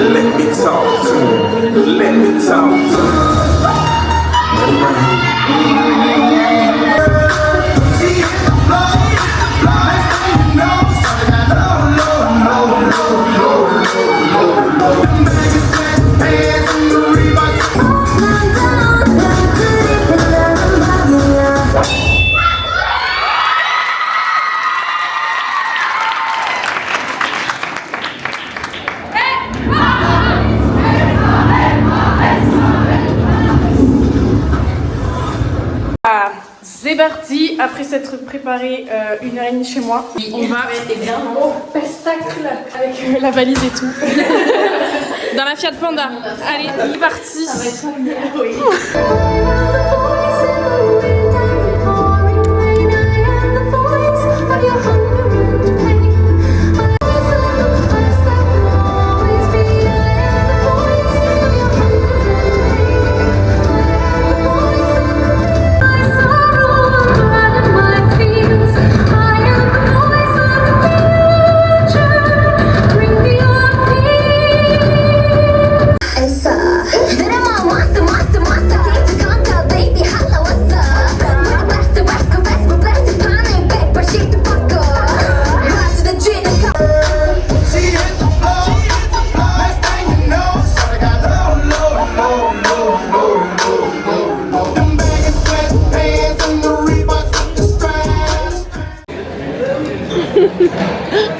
Let me talk to him. Let me talk to him. Let it rain. See it fly, fly, you know, something I know, low, low, low, low, low, low, low. The magic sweat pants and the Reeboks. C'est parti, après s'être préparé 1h30 chez moi, on va au pestacle avec la valise et tout. Dans la Fiat Panda. Allez, c'est parti. Ça va être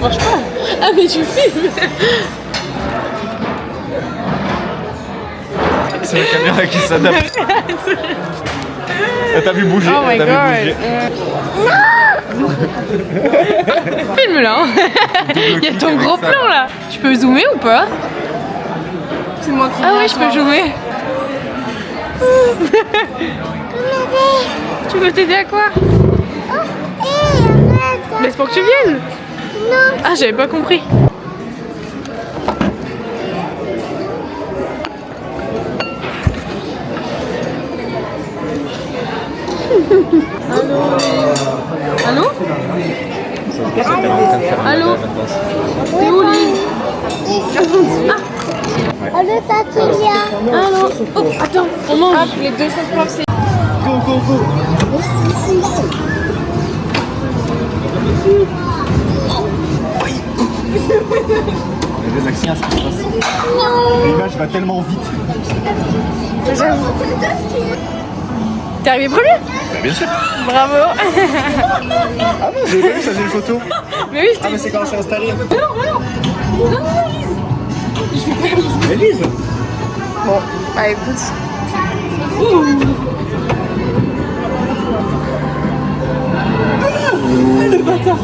marche pas. Ah mais tu filmes. C'est la caméra qui s'adapte. Elle t'a vu bouger. Oh my god. Filme là. Il y a ton gros plan là. Tu peux zoomer ou pas? C'est moi qui. Ah oui, je peux zoomer. Tu veux t'aider à quoi? Mais c'est pour que tu viennes. Non. Ah, j'avais pas compris. Allô? Allô? Allô? T'es où, Lise? Allô, Tatilia. Allô? Oh, attends, on mange. Hop, les 200 francs, c'est... Go, go, go. Il y a des accidents, ce qui se passe. L'image va tellement vite. J'avoue. T'es arrivé premier? Bien sûr. Bravo. Ah non, j'ai pas vu, ça faisait une photo. Mais oui, je Ah t'ai mais c'est quand c'est installé. Non, Lise. Je vais faire Lise. Mais Lise. Bon, bah écoute. Le bâtard.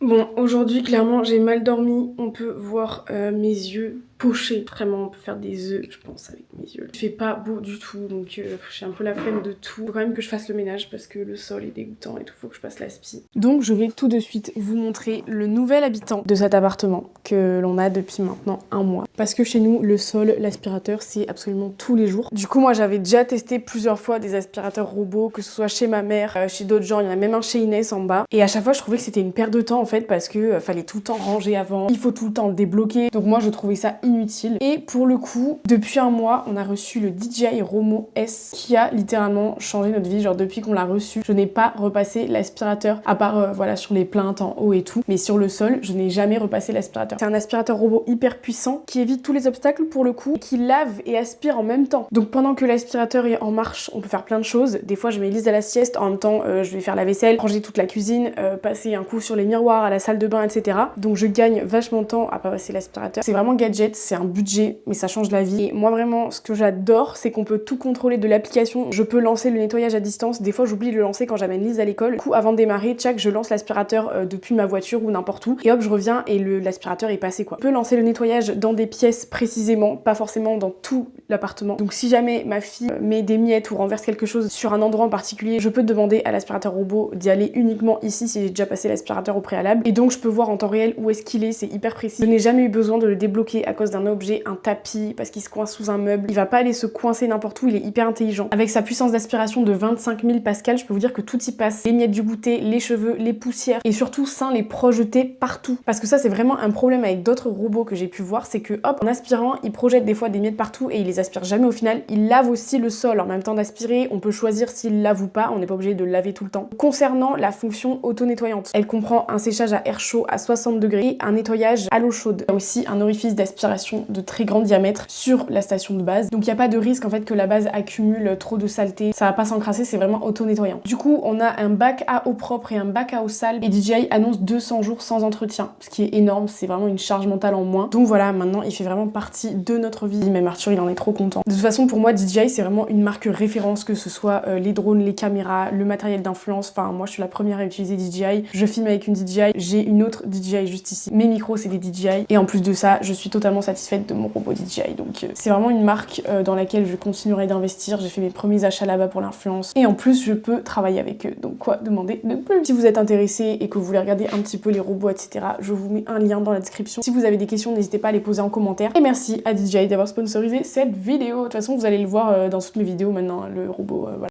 Bon, aujourd'hui, clairement, j'ai mal dormi. On peut voir mes yeux pochés. Vraiment, on peut faire des œufs, je pense, avec mes yeux. Il fait pas beau du tout, donc j'ai un peu la flemme de tout. Faut quand même que je fasse le ménage parce que le sol est dégoûtant et tout. Faut que je passe l'aspi. Donc, je vais tout de suite vous montrer le nouvel habitant de cet appartement que l'on a depuis maintenant un mois. Parce que chez nous, le sol, l'aspirateur, c'est absolument tous les jours. Du coup, moi, j'avais déjà testé plusieurs fois des aspirateurs robots, que ce soit chez ma mère, chez d'autres gens. Il y en a même un chez Inès en bas. Et à chaque fois, je trouvais que c'était une perte de temps en fait parce que fallait tout le temps ranger avant. Il faut tout le temps le débloquer. Donc moi, je trouvais ça inutile. Et pour le coup, depuis un mois, on a reçu le DJI Romo S qui a littéralement changé notre vie. Genre depuis qu'on l'a reçu, je n'ai pas repassé l'aspirateur à part voilà sur les plaintes en haut et tout. Mais sur le sol, je n'ai jamais repassé l'aspirateur. C'est un aspirateur robot hyper puissant qui évite tous les obstacles pour le coup, qui lave et aspire en même temps. Donc pendant que l'aspirateur est en marche, on peut faire plein de choses. Des fois, je mets Lise à la sieste, en même temps, je vais faire la vaisselle, ranger toute la cuisine, passer un coup sur les miroirs, à la salle de bain, etc. Donc je gagne vachement de temps à pas passer l'aspirateur. C'est vraiment gadget, c'est un budget, mais ça change la vie. Et moi vraiment, ce que j'adore, c'est qu'on peut tout contrôler de l'application. Je peux lancer le nettoyage à distance. Des fois, j'oublie de le lancer quand j'amène Lise à l'école. Du coup, avant de démarrer, tchac, je lance l'aspirateur depuis ma voiture ou n'importe où. Et hop, je reviens et l'aspirateur est passé quoi. Je peux lancer le nettoyage dans des pièces précisément, pas forcément dans tout l'appartement. Donc si jamais ma fille met des miettes ou renverse quelque chose sur un endroit en particulier, je peux demander à l'aspirateur robot d'y aller uniquement ici si j'ai déjà passé l'aspirateur au préalable. préalable et donc je peux voir en temps réel où est-ce qu'il est, c'est hyper précis. Je n'ai jamais eu besoin de le débloquer à cause d'un objet, un tapis, parce qu'il se coince sous un meuble. Il va pas aller se coincer n'importe où, il est hyper intelligent. Avec sa puissance d'aspiration de 25 000 pascal, je peux vous dire que tout y passe. Les miettes du goûter, les cheveux, les poussières et surtout sans les projeter partout. Parce que ça c'est vraiment un problème avec d'autres robots que j'ai pu voir, c'est que hop, en aspirant, il projette des fois des miettes partout et il les aspire jamais au final. Il lave aussi le sol en même temps d'aspirer, on peut choisir s'il lave ou pas, on n'est pas obligé de le laver tout le temps. Concernant la fonction auto-nettoyante, elle comprend un séchage à air chaud à 60 degrés et un nettoyage à l'eau chaude. Il y a aussi un orifice d'aspiration de très grand diamètre sur la station de base, donc il n'y a pas de risque en fait que la base accumule trop de saleté, ça va pas s'encrasser, c'est vraiment auto-nettoyant. Du coup, on a un bac à eau propre et un bac à eau sale et DJI annonce 200 jours sans entretien, ce qui est énorme, c'est vraiment une charge mentale en moins. Donc voilà, maintenant il fait vraiment partie de notre vie, même Arthur il en est trop content. De toute façon pour moi DJI c'est vraiment une marque référence, que ce soit les drones, les caméras, le matériel d'influence, enfin moi je suis la première à utiliser DJI, je filme avec une DJI, j'ai une autre DJI juste ici, mes micros c'est des DJI et en plus de ça je suis totalement satisfaite de mon robot DJI, donc c'est vraiment une marque dans laquelle je continuerai d'investir. J'ai fait mes premiers achats là-bas pour l'influence et en plus je peux travailler avec eux, donc quoi demander de plus. Si vous êtes intéressé et que vous voulez regarder un petit peu les robots etc, je vous mets un lien dans la description. Si vous avez des questions n'hésitez pas à les poser en commentaire et merci à DJI d'avoir sponsorisé cette vidéo. De toute façon vous allez le voir dans toutes mes vidéos maintenant, le robot voilà.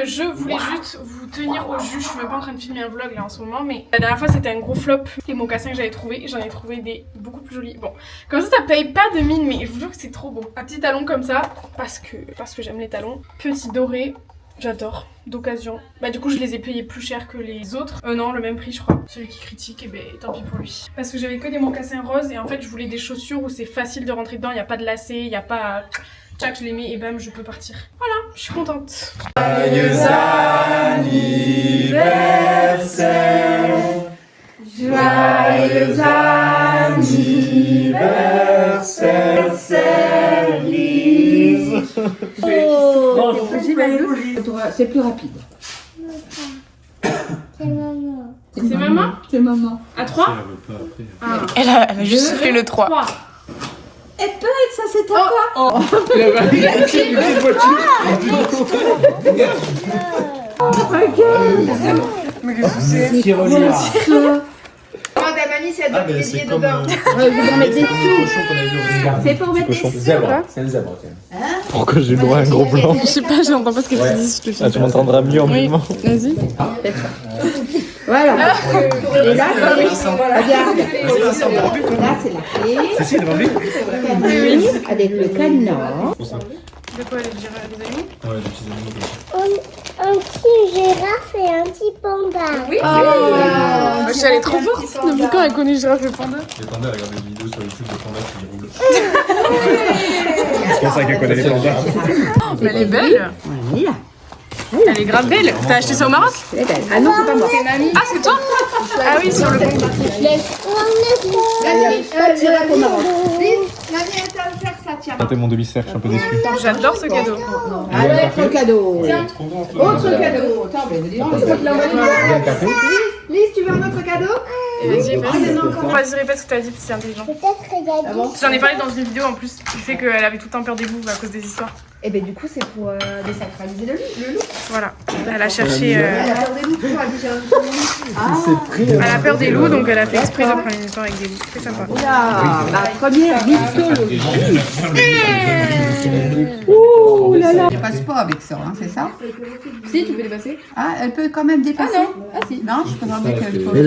Je voulais juste vous tenir au jus, je suis même pas en train de filmer un vlog là en ce moment, mais la dernière fois c'était un gros flop, les mocassins que j'avais trouvé, j'en ai trouvé des beaucoup plus jolis. Bon, comme ça paye pas de mine, mais je vous jure que c'est trop beau. Un petit talon comme ça, parce que j'aime les talons. Petit doré, j'adore, d'occasion. Bah du coup je les ai payés plus cher que les autres. Non, le même prix je crois. Celui qui critique, et ben tant pis pour lui. Parce que j'avais que des mocassins roses et en fait je voulais des chaussures où c'est facile de rentrer dedans, il n'y a pas de lacets, il n'y a pas... Tchac, je les mets et bam, je peux partir. Voilà, je suis contente. Joyeux anniversaire. Joyeux anniversaire, Lise. C'est plus rapide. C'est maman. C'est maman? C'est maman. À 3? Ah. Elle a juste fait le 3. 3. Et peut-être ça c'est toi. Mamie, c'est à deux pieds dedans. Vous en mettez des sous. C'est pour mettre des sous. C'est un zèbre, tiens. Pourquoi j'ai le droit à un gros blanc? Je sais pas, j'entends pas ce que tu dis, je te filme. Ah, tu m'entendras mieux en mouvement. Vas-y. Voilà. Et là, regarde. Là, c'est la clé. C'est si, devant lui? Oui. Avec le cadenas. De quoi aller dire à des amis? Ouais, des petits animaux. Un petit girafe et un petit panda. Oui, Je suis allée trop forte. Depuis quand elle connaît girafe et panda? Les pandas, elle regarde des vidéos sur YouTube de pandas qui roulent. C'est pour ça qu'elle connaît les pandas. Mais elle est belle. Voilà. Elle est grave belle. T'as acheté ça au Maroc? Elle est belle. Ah non, c'est pas moi. Ah, c'est toi? Ah oui, sur le bon. Elle n'arrive pas à tirer au Maroc. Mamie, elle t'a offert ça, tiens. T'es mon demi-cercle, je suis un peu déçu. J'adore ce cadeau. Allez, autre cadeau. Autre Autre cadeau. Attends, mais dis donc, c'est moi qui l'ai envoyé. Lise, tu veux un autre cadeau? Vas-y, vas-y, répète ce que t'as dit, c'est intelligent. Peut-être qu'il y a dit. J'en ai parlé dans une vidéo en plus, qui fait qu'elle avait tout le temps peur des loups à cause des histoires. Et ben du coup, c'est pour désacraliser le loup. Voilà, elle a cherché. Elle a peur des loups, tu vois, déjà. Elle a peur des loups, donc elle a fait exprès de prendre une histoire avec des loups. C'est sympa. Oula, la première mythologie. Ouh là là. Elle passe pas avec ça, hein, c'est ça? Si, tu peux les passer. Ah, elle peut quand même dépasser? Ah non, ah si. Non, je pensais qu'elle peut Et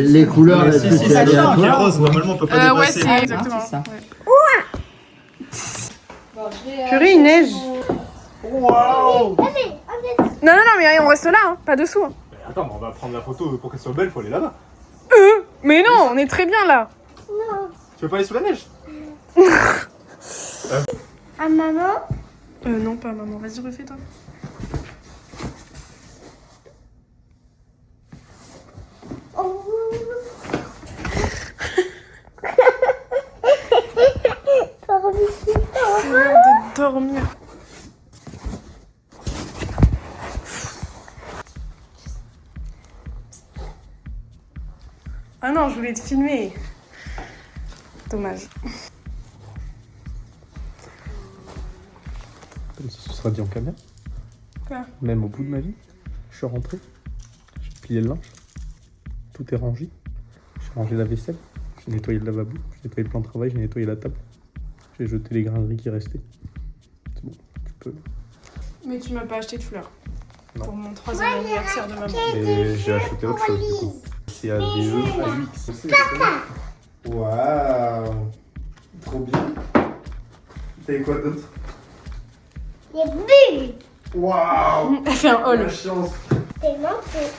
les couleurs, Si, tout si, est ça change. aléatoire. Qui est rose, normalement, on peut pas Ouais, dépasser. c'est exactement. c'est ça. Purée, il neige. Waouh! Non, mais on reste là, hein, pas dessous. Hein. Attends, on va prendre la photo pour qu'elle soit belle, faut aller là-bas. Mais non, on est très bien là. Tu veux pas aller sous la neige? À maman. Non, pas maman, vas-y, refais-toi. Oh. C'est l'heure de dormir. Ah non, je voulais te filmer. Dommage. Comme ça, ce sera dit en caméra. Quoi? Même au bout de ma vie, je suis rentré, j'ai plié le linge, tout est rangé, rangé la vaisselle, j'ai nettoyé le lavabo, j'ai nettoyé le plan de travail, j'ai nettoyé la table. J'ai jeté les graineries qui restaient. C'est bon, tu peux. Mais tu m'as pas acheté de fleurs. Non. Pour mon 3e anniversaire de maman. Et j'ai acheté autre chose du coup. C'est à des œufs à l'huile. Waouh, trop bien. T'as quoi d'autre? Des bulles. Waouh, Elle fait un haul. la chance. Des manteaux.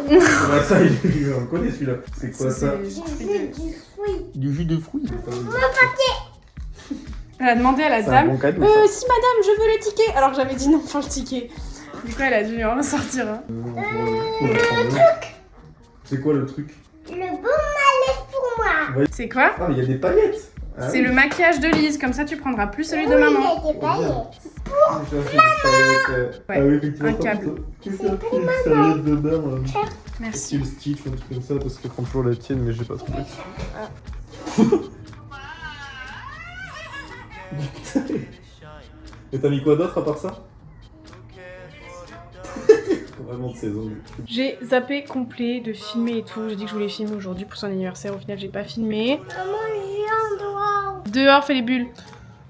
Bah ça, on le connaît celui-là. C'est quoi ça? Du fruit. Du jus de fruits. Elle a demandé à la C'est un dame bon cadeau, si madame, je veux le ticket. Alors que j'avais dit non pour le ticket. Du coup, elle a dû lui en sortir. Hein. C'est quoi le truc? Le bon malaise pour moi. C'est quoi? Ah, mais il y a des paillettes. Ah, C'est le maquillage de Lise. Comme ça, tu prendras plus celui de Oui, maman. il y a des paillettes. J'ai acheté des paillettes. Ouais, Ah oui, effectivement. un câble. Tu fais une serviette de bain, moi. Merci. Tu le stitch ou un truc comme ça parce qu'elle prend toujours la tienne, mais j'ai pas trouvé. Et t'as mis quoi d'autre à part ça? Vraiment de saison. J'ai zappé complet de filmer et tout. J'ai dit que je voulais filmer aujourd'hui pour son anniversaire. Au final, j'ai pas filmé. Maman, j'ai un doigt. Dehors, fais les bulles.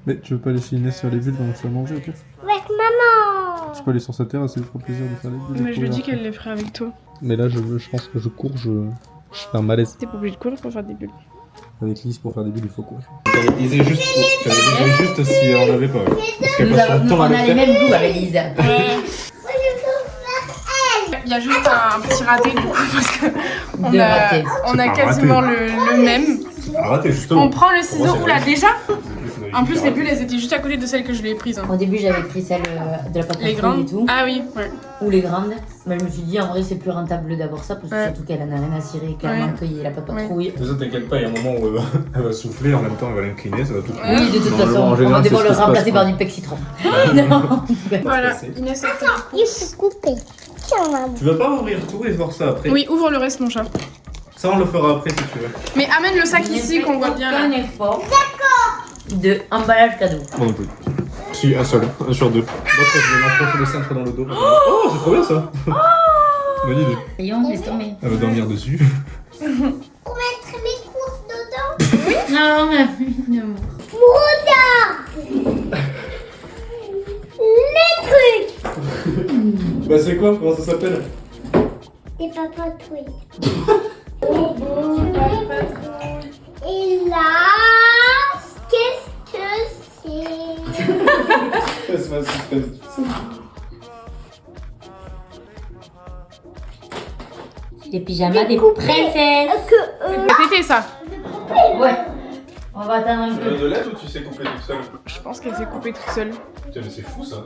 Mais tu veux pas les filmer sur les bulles pendant que tu vas manger, ok? Avec maman. Tu peux aller sur sa terrasse, ça lui fera plaisir de faire les bulles. Mais je lui ai dit qu'elle les ferait avec toi. Mais là, je pense que je cours, je fais un malaise. T'es pas obligé de courir pour faire des bulles. Avec Lise, pour faire des bulles, il faut courir. Ils juste si on avait pas. Parce qu'elle passe son temps On à le a les faire. mêmes goûts avec Lisa. Il y a juste un petit raté du coup parce que on Deux a, ratés. on a C'est pas quasiment raté. le même. Arrêtez, justement. On prend le ciseau. Pour moi, c'est Oula, vrai. déjà. En plus, les bulles, elles étaient juste à côté de celles que je lui ai prises. Hein. Au début, j'avais pris celle de la pâte à Les fruits et grandes. tout, Ah oui, ouais. ou les grandes. Mais je me suis dit, en vrai, c'est plus rentable d'avoir ça, parce que Ouais. surtout qu'elle en a rien à cirer, clairement, Ouais. qu'il y ait la pâte à Ouais. trouille. Ne t'inquiète pas, il y a un moment où elle va souffler, en même temps elle va l'incliner, ça va tout couler. Oui, de toute Normalement, façon, en on général, va c'est devoir ce le qui se remplacer passe, par du pec citron. Non. Voilà, passer. Inès a fait Il faut couper. Tiens, maman. Tu vas pas ouvrir tout et voir ça après? Oui, ouvre le reste, mon chat. Ça on le fera après si tu veux. Mais amène le sac ici qu'on voit bien Un là. effort de emballage cadeau. Bon, écoute. Si, un seul, un sur deux. L'autre, je vais m'accrocher le cintre dans le dos. Oh, c'est trop bien ça! Bonne idée. Voyons, laisse tomber. Elle va dormir dessus. Pour mettre mes courses dedans. Non, mais... non. Regarde. Les trucs. Bah, c'est quoi? Comment ça s'appelle? Des papatouilles. Et là, qu'est-ce que c'est? C'est ma surprise. Les pyjamas des princesses. Tété ça. Ouais. On va attendre un peu. De l'aide ou tu sais couper toute seule? Je pense qu'elle s'est coupée toute seule. Putain, mais c'est fou ça.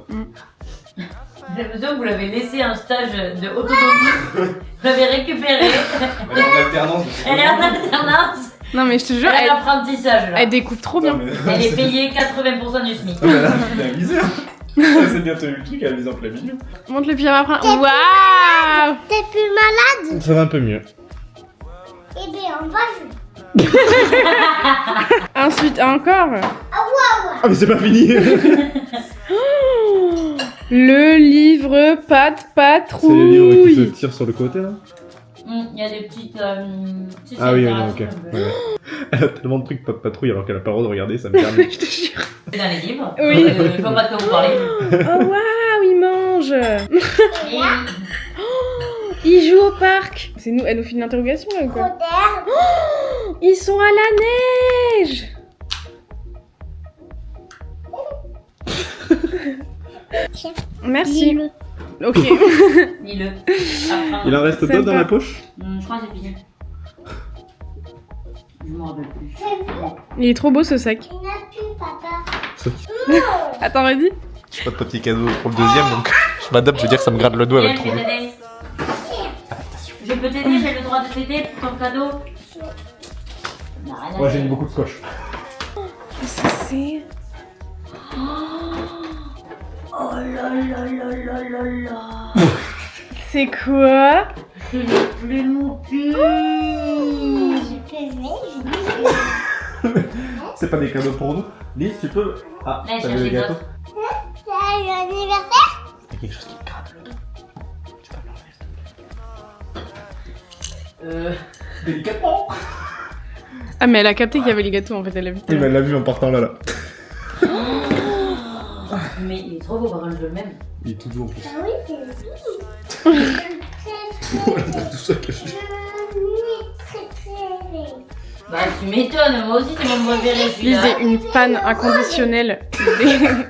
J'ai l'impression que vous l'avez laissé en stage de autodontie. Vous l'avez récupéré. Elle est en alternance. Elle est en alternance. Non mais je te jure, Elle est en elle, apprentissage là. elle découpe trop bien. Elle est payée 80% du SMIC. Elle a visé. C'est bientôt eu le truc, elle a visé en plein milieu. Montre le pyjama après. Waouh. T'es plus malade? Ça va un peu mieux. Eh bien, on va jouer. Ensuite encore. Ah, mais c'est pas fini! Le livre Pat C'est les livres qui se Patrouille. tirent sur le côté là? Il y a des petites. Ah oui, non, ok. Ouais. Elle a tellement de trucs pas de patrouille alors qu'elle a pas le droit de regarder, ça me permet. Je te jure. C'est dans les livres. Oui. Je vois pas de quoi vous parlez. Oh waouh, il mange. Et Il joue au parc. C'est nous, elle nous fait une interrogation là ou quoi? Regarde. Ils sont à la neige. Merci. Lis-le. Ok. lis-le. Il en reste Sympa. d'autres dans la poche? Je crois que c'est fini. Je m'en rappelle plus. Il est trop beau ce sac. Il n'a plus, papa. Attends, vas-y. J'ai pas de papier cadeau pour le deuxième donc je m'adapte, je veux dire que ça me gratte le doigt, elle va le Viens, trouver. je peux t'aider, j'ai le droit de t'aider pour ton cadeau. Non, rien à Moi j'ai faire. mis beaucoup de scotch. Ça c'est. Oh là là là là là là. C'est quoi? Mais mon cul. Je peux aimer, C'est pas des cadeaux pour nous. Lise, tu peux. Ah, Allez, t'as chercher le les gâteau. autres. Joyeux anniversaire. Il y a quelque chose qui me gratte le dos. Tu peux me l'enlever, s'il te plaît. Délicatement. Ah, mais elle a capté qu'il y avait les gâteaux en fait, elle a vu. Oui, mais elle l'a vu en partant là. Mais il est trop beau, par contre, je veux le même. Il est tout doux en plus. Ah oui, c'est Tout ça caché. Bah, tu m'étonnes, moi aussi, c'est mon préféré. Lise celui-là. est une fan inconditionnelle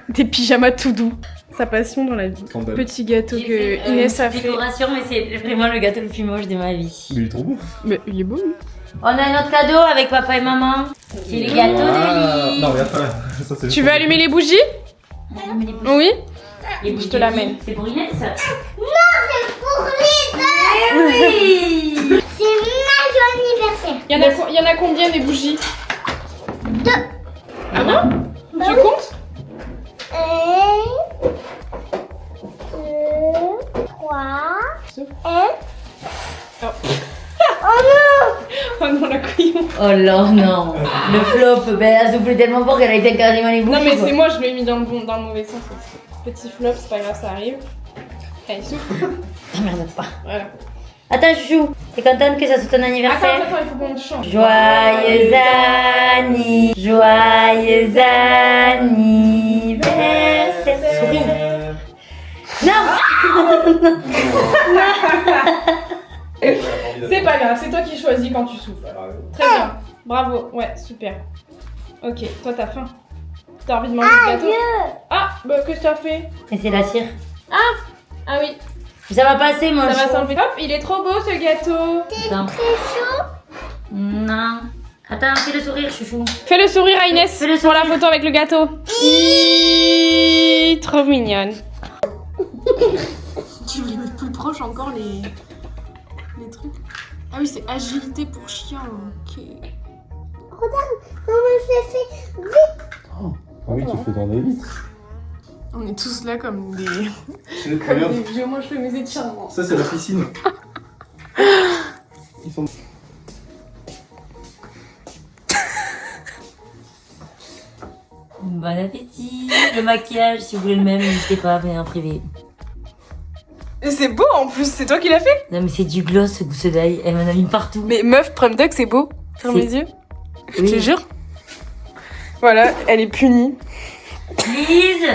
des pyjamas tout doux. Sa passion dans la vie. Scandale. Petit gâteau J'ai que fait, Inès une a fait. décoration, mais c'est vraiment le gâteau le plus moche de ma vie. Mais il est trop beau. Mais il est beau, lui. On a un autre cadeau avec papa et maman. C'est les gâteaux de Lily. Non, regarde pas. Ça, c'est Tu veux allumer les bougies? Mais les bougies- Oui. les bougies te l'amène. C'est pour Inès. pour les Oui. C'est ma joie anniversaire. Il y en a combien des bougies? 2. Ah bon? Tu comptes? 1, 2, 3. Oh. Oh non! Oh non, la couillon. Oh là, non. Le flop, ben, elle a soufflé tellement fort qu'elle a été carrément les bougies. Non, mais quoi. c'est moi, je l'ai mis dans le mauvais sens aussi. Petit flop, c'est pas grave, ça arrive. Allez, souffle. Je merde pas. Voilà. Attends, chouchou. T'es contente que ça soit ton Attends, anniversaire? attends, il faut qu'on change. Joyeux anniversaire. Souris. Non. C'est pas grave, c'est toi qui choisis quand tu souffles. Très bien. Bravo. Ouais, super. Ok, toi, t'as faim. T'as envie de manger le gâteau? Ah, bah, qu'est-ce que t'as fait? Et c'est la cire. Ah oui, Ça va passer, mon ça va chou. s'enlever. Hop, il est trop beau ce gâteau. Attends. Non. Attends, fais le sourire, chouchou. Fais le sourire à Inès Fais le pour la photo avec le gâteau. Trop mignonne. Tu veux les mettre plus proche encore les trucs? Ah oui, c'est agilité pour chien. Ok. Non, mais je fais vite. Ah oui, tu fais tourner vite. On est tous là comme des Regarde. vieux moches mes étirements. Ça, c'est la piscine. Ils sont. Bon appétit. Le maquillage, si vous voulez le même, n'hésitez pas à venir en privé. Et c'est beau en plus, c'est toi qui l'as fait? Non, mais c'est du gloss, ce gousset d'ail. Elle m'en a mis partout. Mais meuf, Prum Duck, c'est beau. Ferme C'est- les yeux. Oui. Je te jure. Voilà, elle est punie. Lise,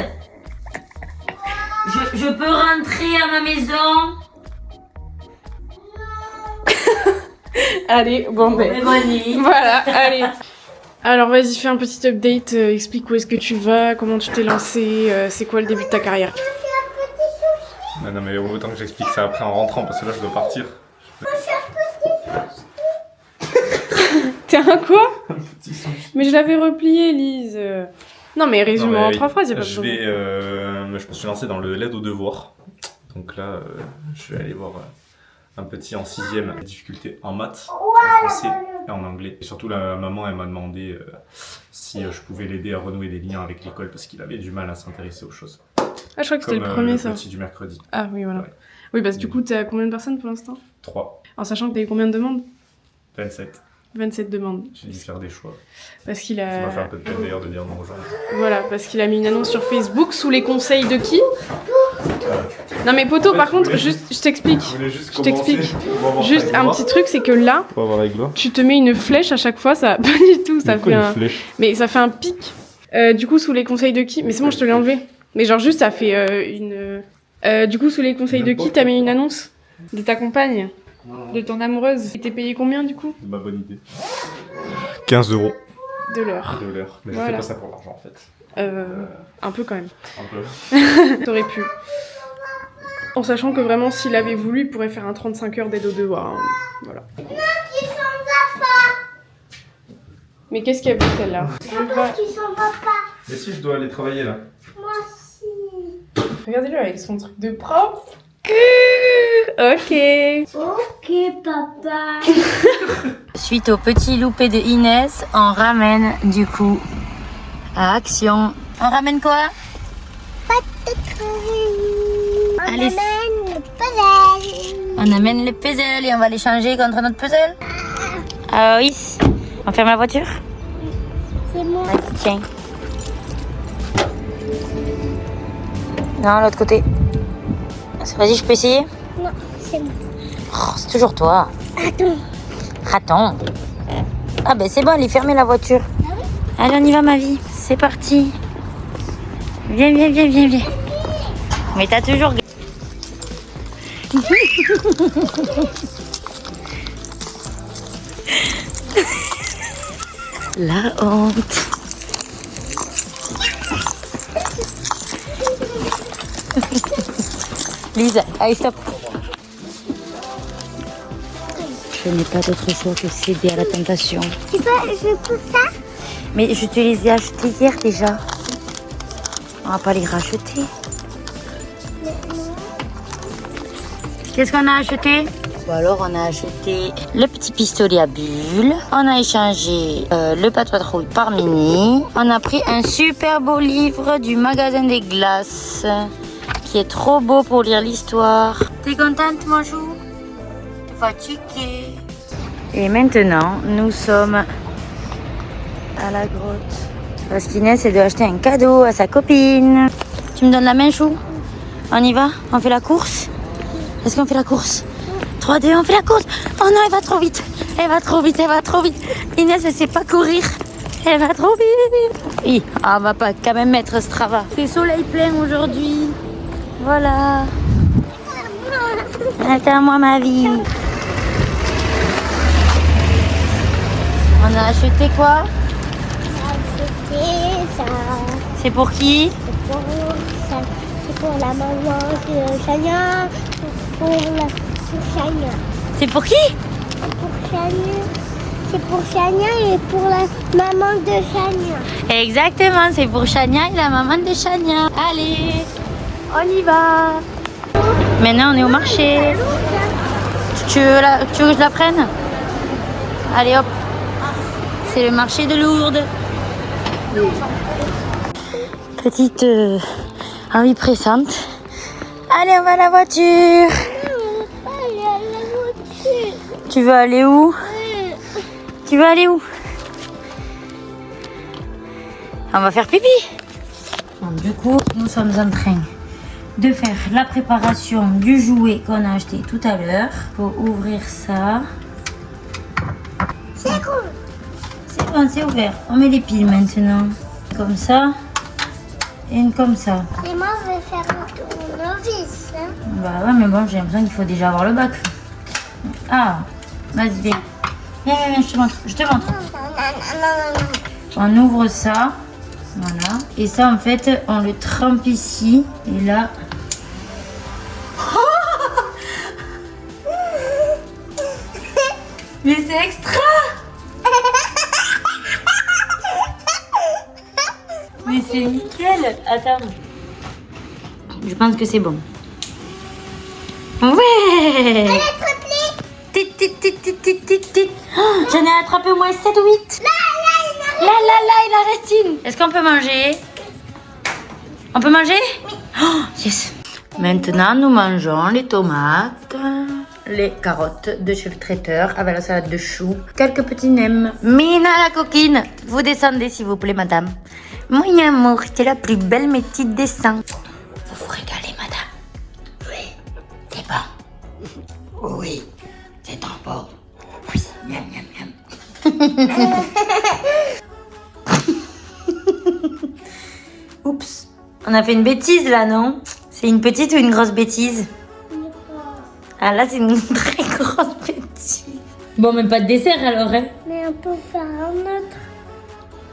je peux rentrer à ma maison? Allez, bon ben. Mais bonne nuit. Voilà, allez. Alors vas-y, fais un petit update, explique où est-ce que tu vas, comment tu t'es lancé, c'est quoi le début de ta carrière. Non, mais autant que j'explique ça après en rentrant, parce que là, je dois partir. T'es un quoi? Un petit sushi. Mais je l'avais replié, Lise. Non mais résume Non, mais en 3 phrases, y'a pas je besoin. me suis lancé dans l'aide aux devoirs. Donc là, je vais aller voir un petit en 6ème, difficulté en maths, en français et en anglais. Et surtout, la maman, elle m'a demandé si je pouvais l'aider à renouer des liens avec l'école parce qu'il avait du mal à s'intéresser aux choses. Ah, je crois que c'était Comme le premier le ça. petit du mercredi. Ah oui, voilà. Ouais. Oui, parce que du coup, t'as combien de personnes pour l'instant? 3, En sachant que t'as eu combien de demandes? 27. 27 demandes. J'ai dû faire des choix. Parce qu'il Ça m'a a... fait un peu de peine d'ailleurs de dire non aux gens. Voilà, parce qu'il a mis une annonce sur Facebook sous les conseils de qui? Non mais poto, par contre, juste, je t'explique. Je t'explique. Juste un petit truc, c'est que là, Pour avoir la gloire. tu te mets une flèche à chaque fois, ça... Pas du tout, ça fait un... flèche. Mais ça fait un pic. Du coup, sous les conseils de qui? Mais c'est bon, je te l'ai enlevé. Mais genre juste, ça fait une... du coup, sous les conseils de qui t'as mis une annonce? De ta compagne? De ton amoureuse? Et t'es payé combien du coup? C'est ma bonne idée. 15 € De l'heure. de l'heure. Mais je Voilà. fais pas ça pour l'argent en fait. Un peu quand même. Un peu. T'aurais pu. En sachant que vraiment, s'il avait voulu, il pourrait faire un 35 heures d'aide aux devoirs. Hein. Voilà. Mais qu'est-ce qu'il y a vu celle-là? Qui sont papa. Mais si je dois aller travailler là. Moi aussi. Regardez-le avec son truc de prof. Ok. Ok, papa. Suite au petit loupé de Inès, on ramène du coup à Action. On ramène quoi? On Allez. amène le puzzle. On amène les puzzles et on va les changer contre notre puzzle. Ah oui. On ferme la voiture? C'est moi. Tiens. Non, l'autre côté. Vas-y, je peux essayer? Non, c'est moi. Oh, c'est toujours toi. Attends. Raton. Ah ben c'est bon, elle est fermée la voiture. Allez, on y va ma vie. C'est parti. Viens, viens, viens, viens, viens. Mais t'as toujours... La honte. Lise, allez stop. Je n'ai pas d'autre choix que céder à la tentation. Tu peux, je peux ça? Mais je te les ai achetés hier déjà. On va pas les racheter. Qu'est-ce qu'on a acheté? Ou alors on a acheté le petit pistolet à bulles. On a échangé le pâte patrouille par Mini. On a pris un super beau livre du magasin des glaces qui est trop beau pour lire l'histoire. T'es contente mon chou? T'es fatiguée? Et maintenant nous sommes à la grotte. Parce qu'Inès elle doit acheter un cadeau à sa copine. Tu me donnes la main chou? On y va? On fait la course? Est-ce qu'on fait la course? 3, 2, on fait la course. Oh non, elle va trop vite. Elle va trop vite, elle va trop vite. Inès, elle sait pas courir. Elle va trop vite. Oui, on va pas quand même mettre Strava. C'est soleil plein aujourd'hui. Voilà. Attends-moi ma vie. On a acheté quoi? C'était ça. C'est pour qui? Pour ça. C'est pour la maman de Chania. Pour Chania. C'est pour qui? Pour Chania. C'est pour Chania et pour la maman de Chania. Exactement, c'est pour Chania et la maman de Chania. Allez, on y va. Maintenant, on est au marché. Tu veux que je la prenne? Allez hop. C'est le marché de Lourdes. Petite envie pressante. Allez, on va à la voiture. Tu veux aller où? Tu veux aller où? On va faire pipi. Bon, du coup, nous sommes en train de faire la préparation du jouet qu'on a acheté tout à l'heure. Pour ouvrir ça. C'est cool. C'est bon, c'est ouvert. On met les piles maintenant. Comme ça. Et une comme ça. Et moi, je vais faire un tournevis. Hein. Bah ouais, mais bon, j'ai l'impression qu'il faut déjà avoir le bac. Ah, vas-y, viens. Viens, je te montre. Je te montre. On ouvre ça. Voilà. Et ça, en fait, on le trempe ici. Et là... Mais c'est extra! Mais c'est nickel! Attends. Je pense que c'est bon. Ouais! Tit, tit, tit, tit, tit, tit, tit. Oh, j'en ai attrapé au moins 7 ou 8. Là, il en reste une. Est-ce qu'on peut manger? On peut manger? Oh, yes. Maintenant, nous mangeons les tomates, les carottes de chez le traiteur avec la salade de choux, quelques petits nems. Mina la coquine, vous descendez s'il vous plaît, madame. Mon amour, c'est la plus belle métide des sangs. Vous vous régalez, madame? Oui. C'est bon? Oui. C'est trop beau. Oui. Miam, miam, miam. Oups. On a fait une bêtise là, non? C'est une petite ou une grosse bêtise? Ah là, c'est une très grosse bêtise. Bon, mais pas de dessert alors, hein? Mais on peut faire un autre.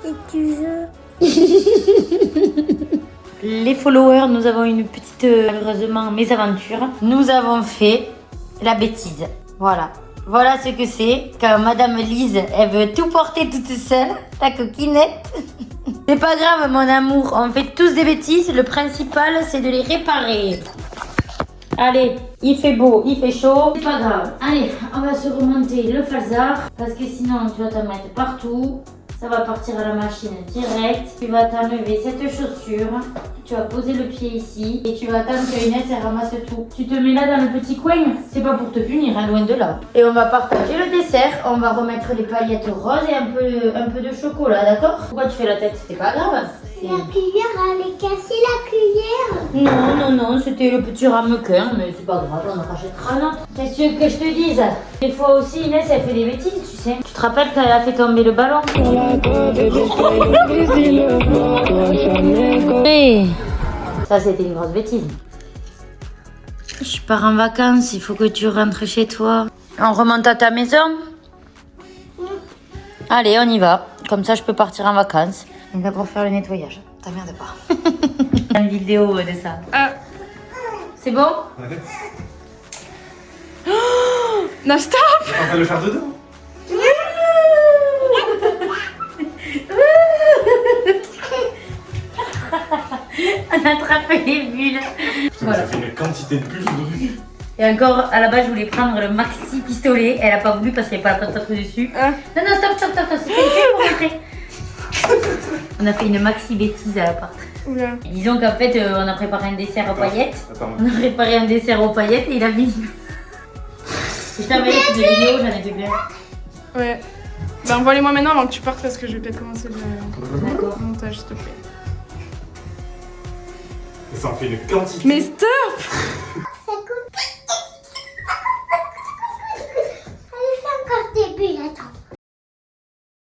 Si tu veux. Les followers, nous avons une petite, malheureusement, mésaventure. Nous avons fait la bêtise. Voilà. Voilà ce que c'est quand Madame Lise, elle veut tout porter toute seule, la coquinette. C'est pas grave, mon amour. On fait tous des bêtises. Le principal, c'est de les réparer. Allez, il fait beau, il fait chaud. C'est pas grave. Allez, on va se remonter le falzar. Parce que sinon, tu vas t'en mettre partout. Ça va partir à la machine direct. Tu vas t'enlever cette chaussure. Tu vas poser le pied ici. Et tu vas attendre que Inès elle ramasse tout. Tu te mets là dans le petit coin. C'est pas pour te punir, hein, loin de là. Et on va partager le dessert. On va remettre les paillettes roses et un peu de chocolat, d'accord? Pourquoi tu fais la tête? C'est pas grave. La cuillère, elle est cassée, la cuillère. Non, c'était le petit ramequin. Mais c'est pas grave, on en rachètera un autre. Qu'est-ce que tu veux que je te dise? Des fois aussi, Inès, elle fait des bêtises, tu sais. Tu te rappelles qu'elle a fait tomber le ballon? Oui. Ça, c'était une grosse bêtise. Je pars en vacances, il faut que tu rentres chez toi. On remonte à ta maison? Allez, on y va. Comme ça, je peux partir en vacances. On va d'abord faire le nettoyage. T'emmerde pas. Une vidéo de ça. Ah. C'est bon? Non, stop! On va le faire dedans. On a attrapé les bulles. Voilà. Ça fait une quantité de bulles aujourd'hui. Et encore, à la base, je voulais prendre le maxi pistolet. Elle a pas voulu parce qu'il n'y avait pas la patate dessus. Ah. Non, non, stop. C'était juste pour montrer. On a fait une maxi bêtise à l'appart. Oula. Disons qu'en fait, on a préparé un dessert aux paillettes. Attends. On a préparé un dessert aux paillettes et il a mis. Je t'enverrai toutes les vidéos, j'en ai fait plein. Ouais. Bah envoie-les-moi maintenant avant que tu partes parce que je vais peut-être commencer D'accord. le montage, s'il te plaît. Ça en fait une quantité. Mais stop!